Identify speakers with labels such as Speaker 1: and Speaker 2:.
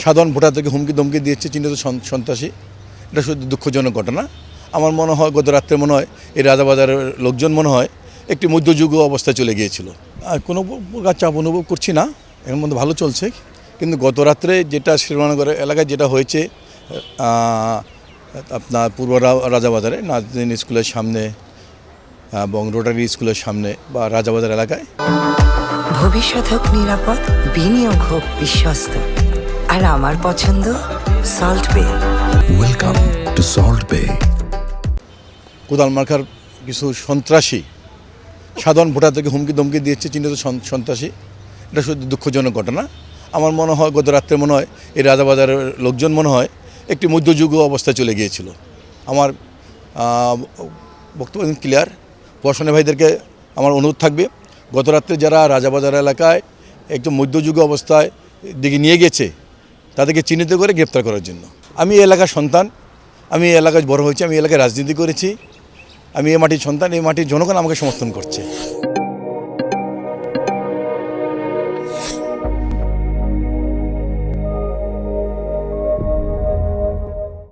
Speaker 1: সাধারণ ভোটারদেরকে হুমকি ধমকি দিয়েছে চিহ্নিত সন্ত্রাসী। এটা শুধু দুঃখজনক ঘটনা। আমার মনে হয় গত রাত্রে মনে হয় এই রাজাবাজারের লোকজন মনে হয় একটি মধ্যযুগ অবস্থায় চলে গিয়েছিল। আর কোনো প্রকার চাপ অনুভব করছি না, এর মধ্যে ভালো চলছে। কিন্তু গত রাত্রে যেটা শ্রীরামনগর এলাকায় যেটা হয়েছে আপনার পূর্ব রাজাবাজারে নাজনীন স্কুলের সামনে এবং রোটারি স্কুলের সামনে বা রাজাবাজার এলাকায়,
Speaker 2: ভবিষ্যৎ হোক নিরাপদ, বিনিয়োগ হোক বিশ্বস্ত, আর আমার পছন্দ সল্ট বে।
Speaker 3: ওয়েলকাম টু সল্ট বে।
Speaker 1: কোদাল মার্কার কিছু সন্ত্রাসী সাধারণ ভোটারদেরকে হুমকি ধমকি দিয়েছে চিহ্নিত সন্ত্রাসী। এটা শুধু দুঃখজনক ঘটনা। আমার মনে হয় গত রাত্রে মনে হয় এই রাজাবাজারের লোকজন মনে হয় একটি মধ্যযুগ অবস্থায় চলে গিয়েছিল। আমার বক্তব্য ক্লিয়ার। প্রশাসনের ভাইদেরকে আমার অনুরোধ থাকবে, গত রাত্রে যারা রাজাবাজার এলাকায় একটু মধ্যযুগ অবস্থায় দিকে নিয়ে গেছে তাদেরকে চিহ্নিত করে গ্রেপ্তার করার জন্য। আমি এই এলাকার সন্তান, আমি এই এলাকায় বড় হয়েছি, আমি এই এলাকায় রাজনীতি করেছি, আমি এই মাটির সন্তান, এই মাটির জনগণ আমাকে সমর্থন করছে।